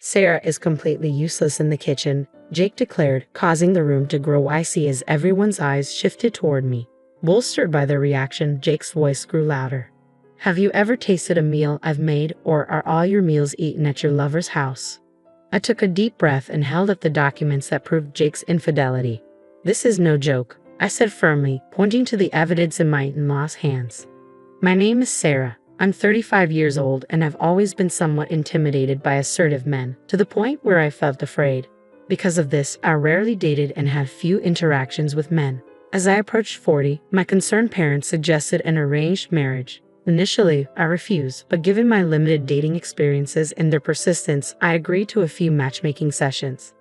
Sarah is completely useless in the kitchen, Jake declared, causing the room to grow icy as everyone's eyes shifted toward me. Bolstered by their reaction, Jake's voice grew louder. Have you ever tasted a meal I've made, or are all your meals eaten at your lover's house? I took a deep breath and held up the documents that proved Jake's infidelity. This is no joke, I said firmly, pointing to the evidence in my in-law's hands. My name is Sarah. I'm 35 years old and I've always been somewhat intimidated by assertive men, to the point where I felt afraid. Because of this, I rarely dated and had few interactions with men. As I approached 40, my concerned parents suggested an arranged marriage. Initially, I refused, but given my limited dating experiences and their persistence, I agreed to a few matchmaking sessions.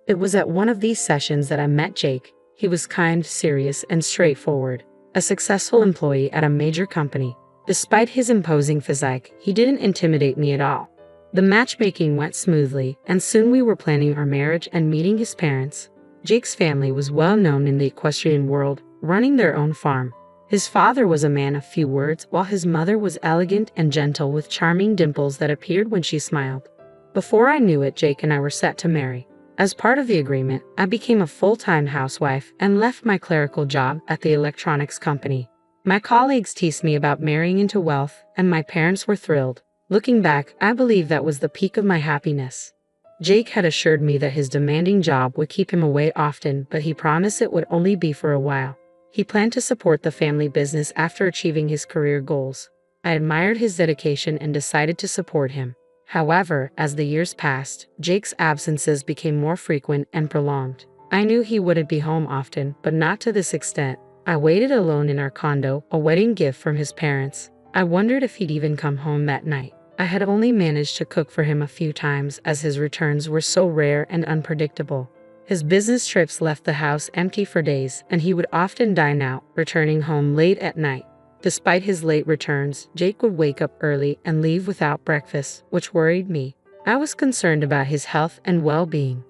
It was at one of these sessions that I met Jake. He was kind, serious, and straightforward, a successful employee at a major company. Despite his imposing physique, he didn't intimidate me at all. The matchmaking went smoothly, and soon we were planning our marriage and meeting his parents. Jake's family was well known in the equestrian world, running their own farm. His father was a man of few words, while his mother was elegant and gentle with charming dimples that appeared when she smiled. Before I knew it, Jake and I were set to marry. As part of the agreement, I became a full-time housewife and left my clerical job at the electronics company. My colleagues teased me about marrying into wealth, and my parents were thrilled. Looking back, I believe that was the peak of my happiness. Jake had assured me that his demanding job would keep him away often, but he promised it would only be for a while. He planned to support the family business after achieving his career goals. I admired his dedication and decided to support him. However, as the years passed, Jake's absences became more frequent and prolonged. I knew he wouldn't be home often, but not to this extent. I waited alone in our condo, a wedding gift from his parents. I wondered if he'd even come home that night. I had only managed to cook for him a few times as his returns were so rare and unpredictable. His business trips left the house empty for days, and he would often dine out, returning home late at night. Despite his late returns, Jake would wake up early and leave without breakfast, which worried me. I was concerned about his health and well-being.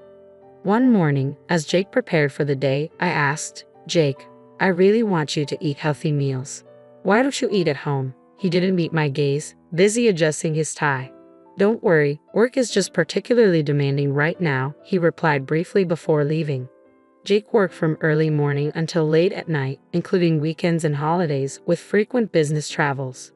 One morning, as Jake prepared for the day, I asked, Jake, I really want you to eat healthy meals. Why don't you eat at home? He didn't meet my gaze, busy adjusting his tie. Don't worry, work is just particularly demanding right now, he replied briefly before leaving. Jake worked from early morning until late at night, including weekends and holidays, with frequent business travels.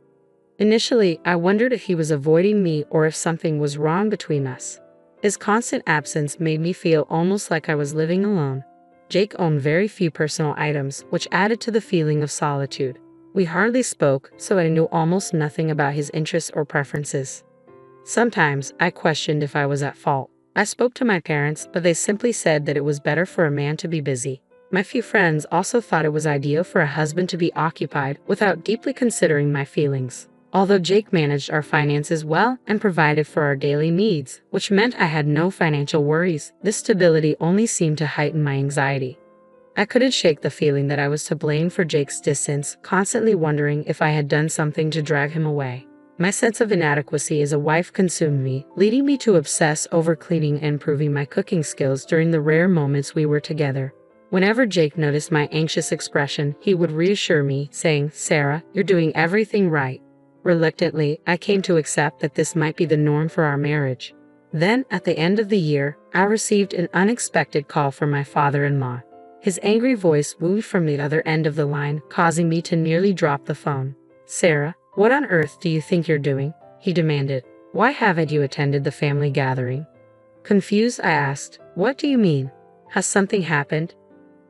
Initially, I wondered if he was avoiding me or if something was wrong between us. His constant absence made me feel almost like I was living alone. Jake owned very few personal items, which added to the feeling of solitude. We hardly spoke, so I knew almost nothing about his interests or preferences. Sometimes, I questioned if I was at fault. I spoke to my parents, but they simply said that it was better for a man to be busy. My few friends also thought it was ideal for a husband to be occupied without deeply considering my feelings. Although Jake managed our finances well and provided for our daily needs, which meant I had no financial worries, this stability only seemed to heighten my anxiety. I couldn't shake the feeling that I was to blame for Jake's distance, constantly wondering if I had done something to drag him away. My sense of inadequacy as a wife consumed me, leading me to obsess over cleaning and improving my cooking skills during the rare moments we were together. Whenever Jake noticed my anxious expression, he would reassure me, saying, Sarah, you're doing everything right. Reluctantly, I came to accept that this might be the norm for our marriage. Then, at the end of the year, I received an unexpected call from my father-in-law. His angry voice wooed from the other end of the line, causing me to nearly drop the phone. Sarah, what on earth do you think you're doing? He demanded. Why haven't you attended the family gathering? Confused, I asked, what do you mean? Has something happened?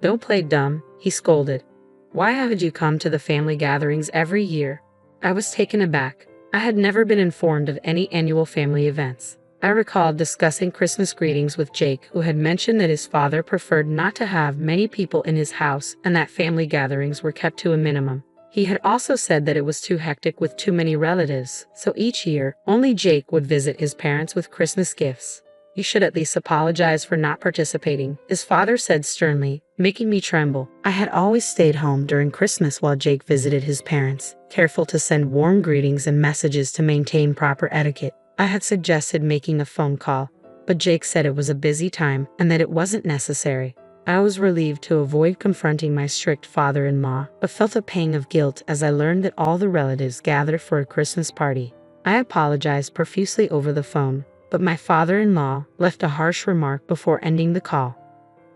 Don't play dumb, he scolded. Why haven't you come to the family gatherings every year? I was taken aback. I had never been informed of any annual family events. I recalled discussing Christmas greetings with Jake, who had mentioned that his father preferred not to have many people in his house and that family gatherings were kept to a minimum. He had also said that it was too hectic with too many relatives, so each year, only Jake would visit his parents with Christmas gifts. You should at least apologize for not participating, his father said sternly, making me tremble. I had always stayed home during Christmas while Jake visited his parents, careful to send warm greetings and messages to maintain proper etiquette. I had suggested making a phone call, but Jake said it was a busy time and that it wasn't necessary. I was relieved to avoid confronting my strict father-in-law, but felt a pang of guilt as I learned that all the relatives gathered for a Christmas party. I apologized profusely over the phone. but my father-in-law left a harsh remark before ending the call.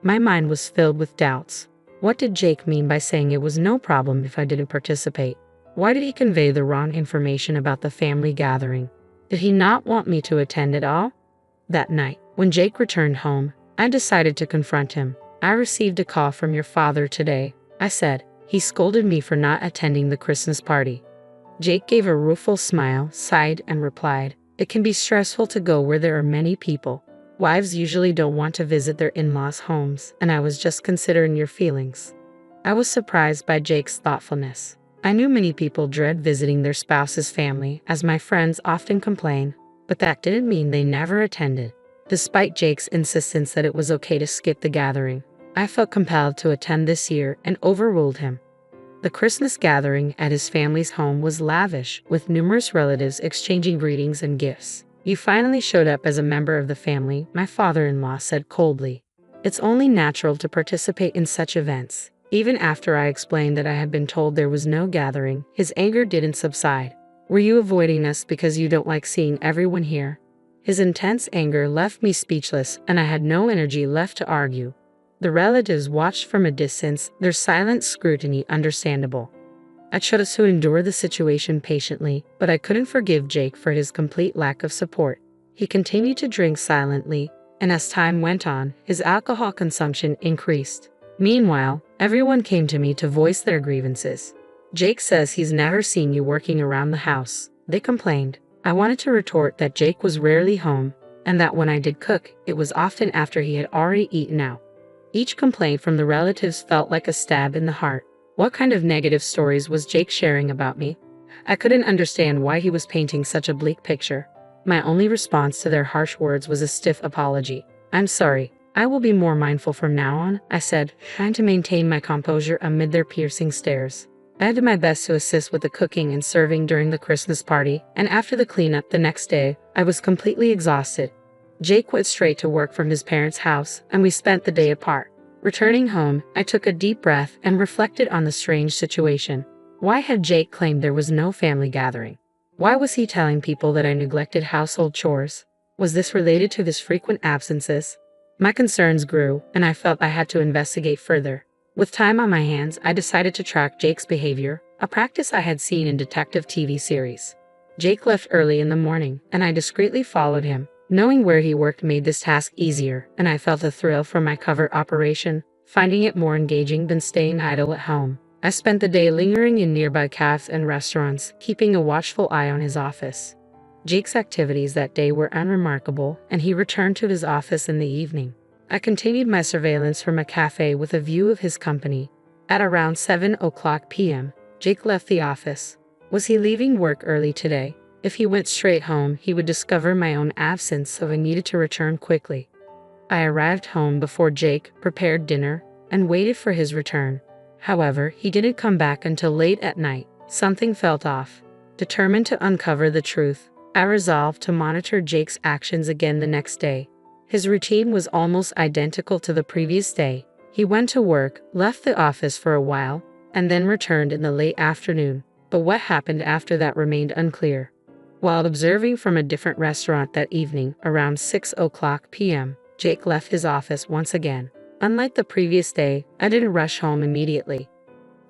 My mind was filled with doubts. What did Jake mean by saying it was no problem if I didn't participate? Why did he convey the wrong information about the family gathering? Did he not want me to attend at all? That night, when Jake returned home, I decided to confront him. "I received a call from your father today," I said. "He scolded me for not attending the Christmas party." Jake gave a rueful smile, sighed, and replied, "It can be stressful to go where there are many people. Wives usually don't want to visit their in-laws' homes, and I was just considering your feelings." I was surprised by Jake's thoughtfulness. I knew many people dread visiting their spouse's family, as my friends often complain, but that didn't mean they never attended. Despite Jake's insistence that it was okay to skip the gathering, I felt compelled to attend this year and overruled him. The Christmas gathering at his family's home was lavish, with numerous relatives exchanging greetings and gifts. "You finally showed up as a member of the family," my father-in-law said coldly. "It's only natural to participate in such events." Even after I explained that I had been told there was no gathering, his anger didn't subside. "Were you avoiding us because you don't like seeing everyone here?" His intense anger left me speechless, and I had no energy left to argue. The relatives watched from a distance, their silent scrutiny understandable. I chose to endure the situation patiently, but I couldn't forgive Jake for his complete lack of support. He continued to drink silently, and as time went on, his alcohol consumption increased. Meanwhile, everyone came to me to voice their grievances. "Jake says he's never seen you working around the house," they complained. I wanted to retort that Jake was rarely home, and that when I did cook, it was often after he had already eaten out. Each complaint from the relatives felt like a stab in the heart. What kind of negative stories was Jake sharing about me? I couldn't understand why he was painting such a bleak picture. My only response to their harsh words was a stiff apology. "I'm sorry. I will be more mindful from now on," I said, trying to maintain my composure amid their piercing stares. I did my best to assist with the cooking and serving during the Christmas party, and after the cleanup the next day, I was completely exhausted. Jake went straight to work from his parents' house, and we spent the day apart. Returning home, I took a deep breath and reflected on the strange situation. Why had Jake claimed there was no family gathering? Why was he telling people that I neglected household chores? Was this related to his frequent absences? My concerns grew, and I felt I had to investigate further. With time on my hands, I decided to track Jake's behavior, a practice I had seen in detective TV series. Jake left early in the morning, and I discreetly followed him. Knowing where he worked made this task easier, and I felt a thrill from my covert operation, finding it more engaging than staying idle at home. I spent the day lingering in nearby cafes and restaurants, keeping a watchful eye on his office. Jake's activities that day were unremarkable, and he returned to his office in the evening. I continued my surveillance from a cafe with a view of his company. At around 7:00 p.m., Jake left the office. Was he leaving work early today? If he went straight home, he would discover my own absence, so I needed to return quickly. I arrived home before Jake, prepared dinner, and waited for his return. However, he didn't come back until late at night. Something felt off. Determined to uncover the truth, I resolved to monitor Jake's actions again the next day. His routine was almost identical to the previous day. He went to work, left the office for a while, and then returned in the late afternoon. But what happened after that remained unclear. While observing from a different restaurant that evening, around 6:00 p.m., Jake left his office once again. Unlike the previous day, I didn't rush home immediately.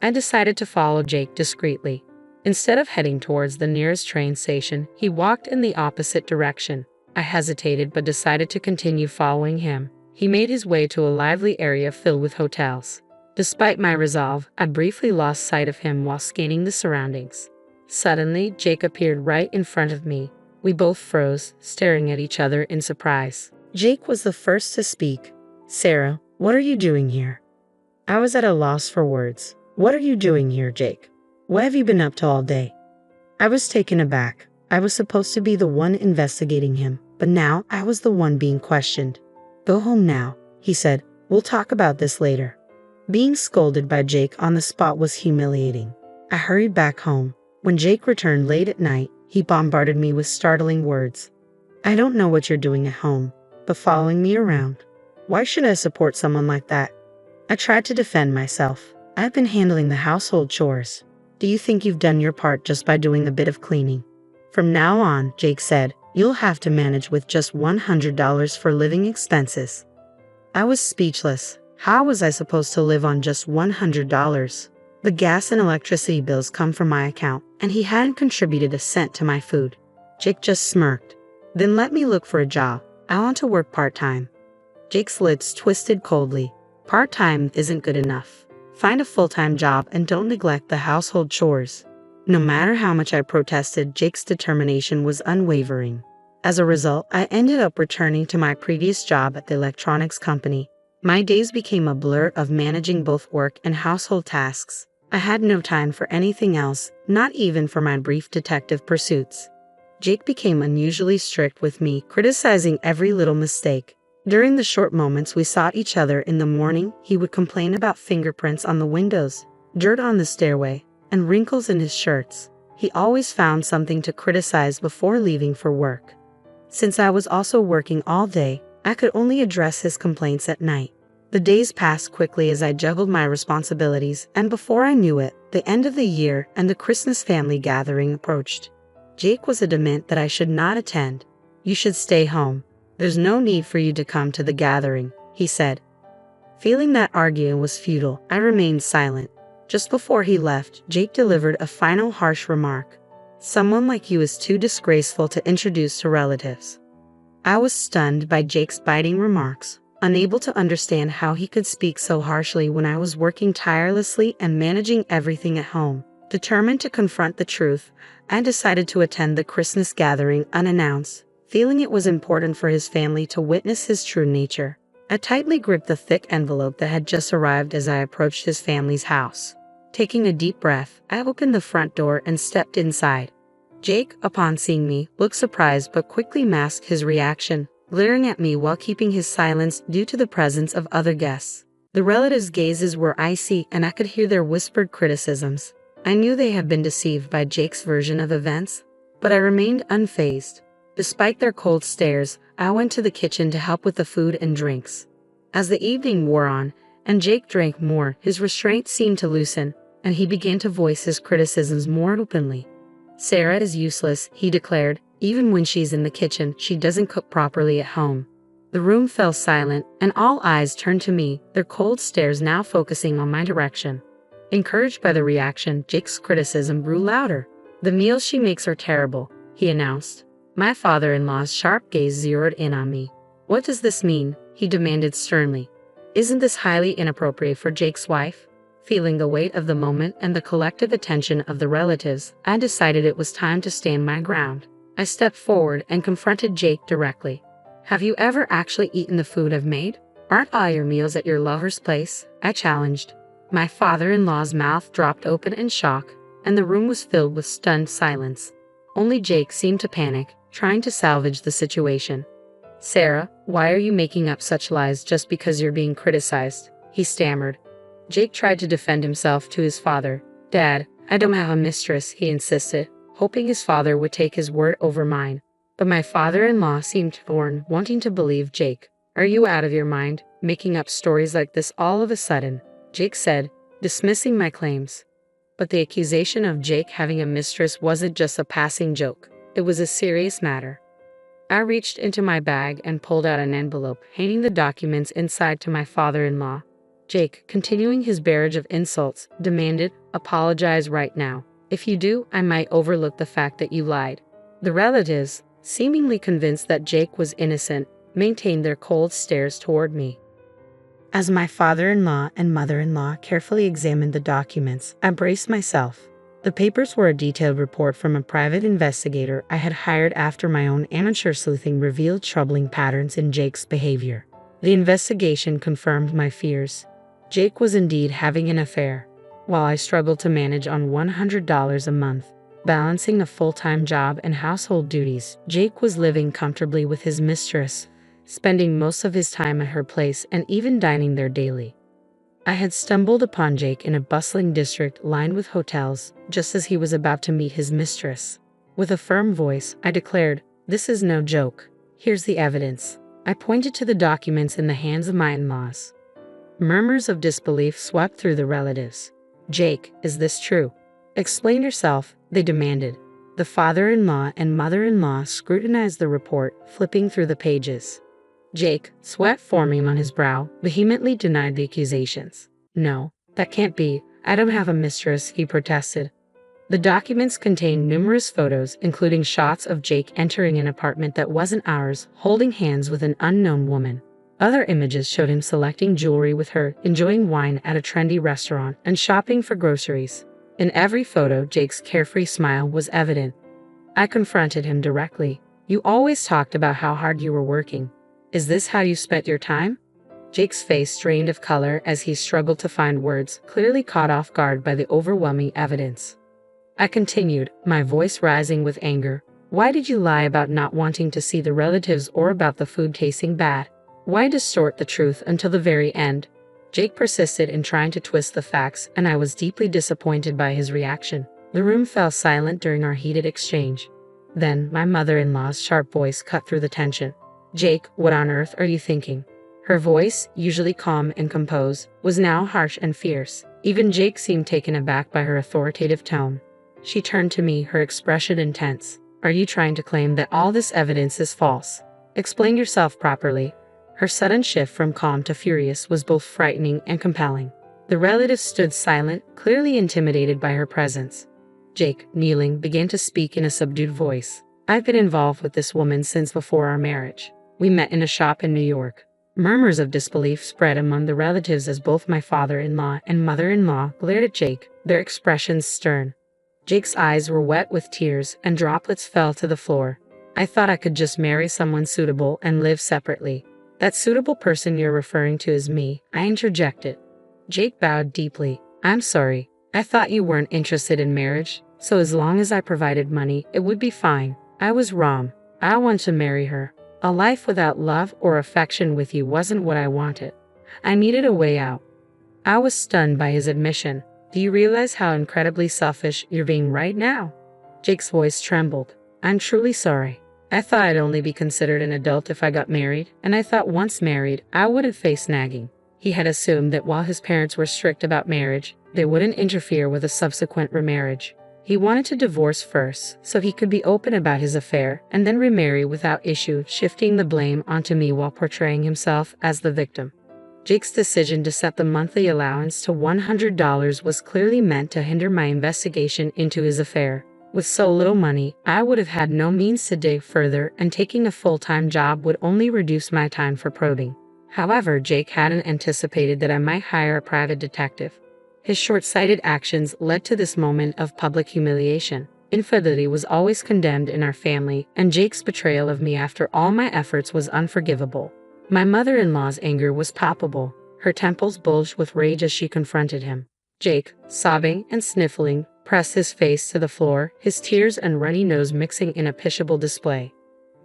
I decided to follow Jake discreetly. Instead of heading towards the nearest train station, he walked in the opposite direction. I hesitated but decided to continue following him. He made his way to a lively area filled with hotels. Despite my resolve, I briefly lost sight of him while scanning the surroundings. Suddenly, Jake appeared right in front of me. We both froze, staring at each other in surprise. Jake was the first to speak. "Sarah, what are you doing here?" I was at a loss for words. "What are you doing here, Jake? What have you been up to all day?" I was taken aback. I was supposed to be the one investigating him, but now I was the one being questioned. "Go home now," he said. "We'll talk about this later." Being scolded by Jake on the spot was humiliating. I hurried back home. When Jake returned late at night, he bombarded me with startling words. "I don't know what you're doing at home, but following me around. Why should I support someone like that?" I tried to defend myself. "I've been handling the household chores. Do you think you've done your part just by doing a bit of cleaning?" "From now on," Jake said, You'll have to manage with just $100 for living expenses." I was speechless. How was I supposed to live on just $100? The gas and electricity bills come from my account, and he hadn't contributed a cent to my food. Jake just smirked. "Then let me look for a job. I want to work part-time." Jake's lips twisted coldly. "Part-time isn't good enough. Find a full-time job and don't neglect the household chores." No matter how much I protested, Jake's determination was unwavering. As a result, I ended up returning to my previous job at the electronics company. My days became a blur of managing both work and household tasks. I had no time for anything else, not even for my brief detective pursuits. Jake became unusually strict with me, criticizing every little mistake. During the short moments we saw each other in the morning, he would complain about fingerprints on the windows, dirt on the stairway, and wrinkles in his shirts. He always found something to criticize before leaving for work. Since I was also working all day, I could only address his complaints at night. The days passed quickly as I juggled my responsibilities, and before I knew it, the end of the year and the Christmas family gathering approached. Jake was adamant that I should not attend. "You should stay home. There's no need for you to come to the gathering," he said. Feeling that arguing was futile, I remained silent. Just before he left, Jake delivered a final harsh remark. "Someone like you is too disgraceful to introduce to relatives." I was stunned by Jake's biting remarks, unable to understand how he could speak so harshly when I was working tirelessly and managing everything at home. Determined to confront the truth, I decided to attend the Christmas gathering unannounced, feeling it was important for his family to witness his true nature. I tightly gripped the thick envelope that had just arrived as I approached his family's house. Taking a deep breath, I opened the front door and stepped inside. Jake, upon seeing me, looked surprised but quickly masked his reaction, glaring at me while keeping his silence due to the presence of other guests. The relatives' gazes were icy, and I could hear their whispered criticisms. I knew they had been deceived by Jake's version of events, but I remained unfazed. Despite their cold stares, I went to the kitchen to help with the food and drinks. As the evening wore on, and Jake drank more, his restraint seemed to loosen, and he began to voice his criticisms more openly. "Sarah is useless," he declared. "Even when she's in the kitchen, she doesn't cook properly at home." The room fell silent, and all eyes turned to me, their cold stares now focusing on my direction. Encouraged by the reaction, Jake's criticism grew louder. "The meals she makes are terrible," he announced. My father-in-law's sharp gaze zeroed in on me. "What does this mean?" he demanded sternly. "Isn't this highly inappropriate for Jake's wife?" Feeling the weight of the moment and the collective attention of the relatives, I decided it was time to stand my ground. I stepped forward and confronted Jake directly. "Have you ever actually eaten the food I've made? Aren't all your meals at your lover's place?" I challenged. My father-in-law's mouth dropped open in shock, and the room was filled with stunned silence. Only Jake seemed to panic, trying to salvage the situation. "Sarah, why are you making up such lies just because you're being criticized?" he stammered. Jake tried to defend himself to his father. "Dad, I don't have a mistress," he insisted, hoping his father would take his word over mine. But my father-in-law seemed torn, wanting to believe Jake. "Are you out of your mind, making up stories like this all of a sudden?" Jake said, dismissing my claims. But the accusation of Jake having a mistress wasn't just a passing joke. It was a serious matter. I reached into my bag and pulled out an envelope, handing the documents inside to my father-in-law. Jake, continuing his barrage of insults, demanded, "Apologize right now. If you do, I might overlook the fact that you lied." The relatives, seemingly convinced that Jake was innocent, maintained their cold stares toward me. As my father-in-law and mother-in-law carefully examined the documents, I braced myself. The papers were a detailed report from a private investigator I had hired after my own amateur sleuthing revealed troubling patterns in Jake's behavior. The investigation confirmed my fears. Jake was indeed having an affair. While I struggled to manage on $100 a month, balancing a full-time job and household duties, Jake was living comfortably with his mistress, spending most of his time at her place and even dining there daily. I had stumbled upon Jake in a bustling district lined with hotels, just as he was about to meet his mistress. With a firm voice, I declared, "This is no joke. Here's the evidence." I pointed to the documents in the hands of my in-laws. Murmurs of disbelief swept through the relatives. "Jake, is this true? Explain yourself," they demanded. The The father-in-law and mother-in-law scrutinized the report, flipping through the pages. Jake, sweat forming on his brow, vehemently denied the accusations. "No, that can't be. I don't have a mistress," he protested. The documents contained numerous photos, including shots of Jake entering an apartment that wasn't ours, holding hands with an unknown woman. Other images showed him selecting jewelry with her, enjoying wine at a trendy restaurant, and shopping for groceries. In every photo, Jake's carefree smile was evident. I confronted him directly. "You always talked about how hard you were working. Is this how you spent your time?" Jake's face drained of color as he struggled to find words, clearly caught off guard by the overwhelming evidence. I continued, my voice rising with anger. "Why did you lie about not wanting to see the relatives or about the food tasting bad? Why distort the truth until the very end?" Jake persisted in trying to twist the facts, and I was deeply disappointed by his reaction. The room fell silent during our heated exchange. Then, my mother-in-law's sharp voice cut through the tension. "Jake, what on earth are you thinking?" Her voice, usually calm and composed, was now harsh and fierce. Even Jake seemed taken aback by her authoritative tone. She turned to me, her expression intense. "Are you trying to claim that all this evidence is false? Explain yourself properly." Her sudden shift from calm to furious was both frightening and compelling. The relatives stood silent, clearly intimidated by her presence. Jake, kneeling, began to speak in a subdued voice. "I've been involved with this woman since before our marriage. We met in a shop in New York." Murmurs of disbelief spread among the relatives as both my father-in-law and mother-in-law glared at Jake, their expressions stern. Jake's eyes were wet with tears, and droplets fell to the floor. "I thought I could just marry someone suitable and live separately." "That suitable person you're referring to is me," I interjected. Jake bowed deeply. "I'm sorry. I thought you weren't interested in marriage, so as long as I provided money, it would be fine. I was wrong. I want to marry her. A life without love or affection with you wasn't what I wanted. I needed a way out." I was stunned by his admission. "Do you realize how incredibly selfish you're being right now?" Jake's voice trembled. "I'm truly sorry. I thought I'd only be considered an adult if I got married, and I thought once married, I wouldn't face nagging." He had assumed that while his parents were strict about marriage, they wouldn't interfere with a subsequent remarriage. He wanted to divorce first, so he could be open about his affair, and then remarry without issue, shifting the blame onto me while portraying himself as the victim. Jake's decision to set the monthly allowance to $100 was clearly meant to hinder my investigation into his affair. With so little money, I would have had no means to dig further, and taking a full-time job would only reduce my time for probing. However, Jake hadn't anticipated that I might hire a private detective. His short-sighted actions led to this moment of public humiliation. Infidelity was always condemned in our family, and Jake's betrayal of me after all my efforts was unforgivable. My mother-in-law's anger was palpable. Her temples bulged with rage as she confronted him. Jake, sobbing and sniffling, pressed his face to the floor, his tears and runny nose mixing in a pitiable display.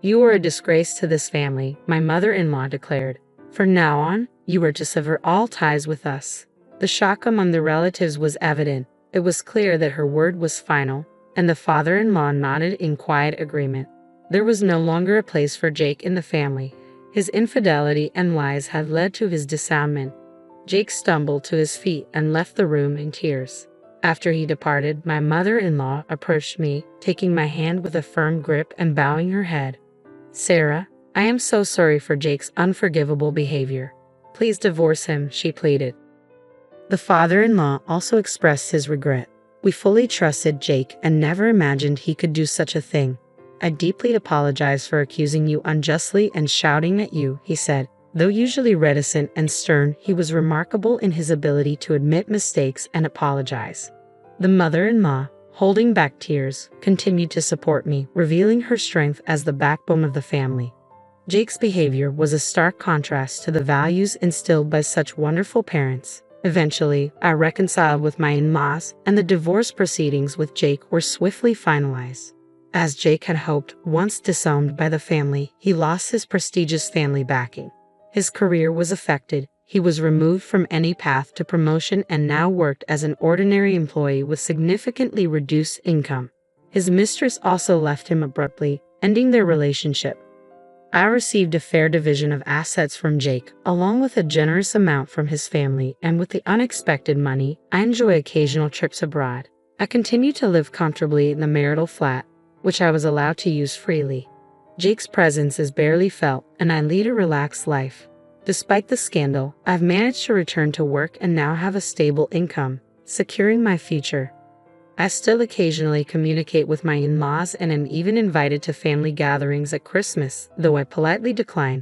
"You are a disgrace to this family," my mother-in-law declared. "From now on, you are to sever all ties with us." The shock among the relatives was evident. It was clear that her word was final, and the father-in-law nodded in quiet agreement. There was no longer a place for Jake in the family. His infidelity and lies had led to his disarmament. Jake stumbled to his feet and left the room in tears. After he departed, my mother-in-law approached me, taking my hand with a firm grip and bowing her head. "Sarah, I am so sorry for Jake's unforgivable behavior. Please divorce him," she pleaded. The father-in-law also expressed his regret. "We fully trusted Jake and never imagined he could do such a thing. I deeply apologize for accusing you unjustly and shouting at you," he said. Though usually reticent and stern, he was remarkable in his ability to admit mistakes and apologize. The mother-in-law, holding back tears, continued to support me, revealing her strength as the backbone of the family. Jake's behavior was a stark contrast to the values instilled by such wonderful parents. Eventually, I reconciled with my in-laws, and the divorce proceedings with Jake were swiftly finalized. As Jake had hoped, once disowned by the family, he lost his prestigious family backing. His career was affected. He was removed from any path to promotion and now worked as an ordinary employee with significantly reduced income. His mistress also left him abruptly, ending their relationship. I received a fair division of assets from Jake, along with a generous amount from his family, and with the unexpected money, I enjoy occasional trips abroad. I continue to live comfortably in the marital flat. which I was allowed to use freely. Jake's presence is barely felt, and I lead a relaxed life. Despite the scandal, I've managed to return to work and now have a stable income, securing my future. I still occasionally communicate with my in-laws and am even invited to family gatherings at Christmas, though I politely decline.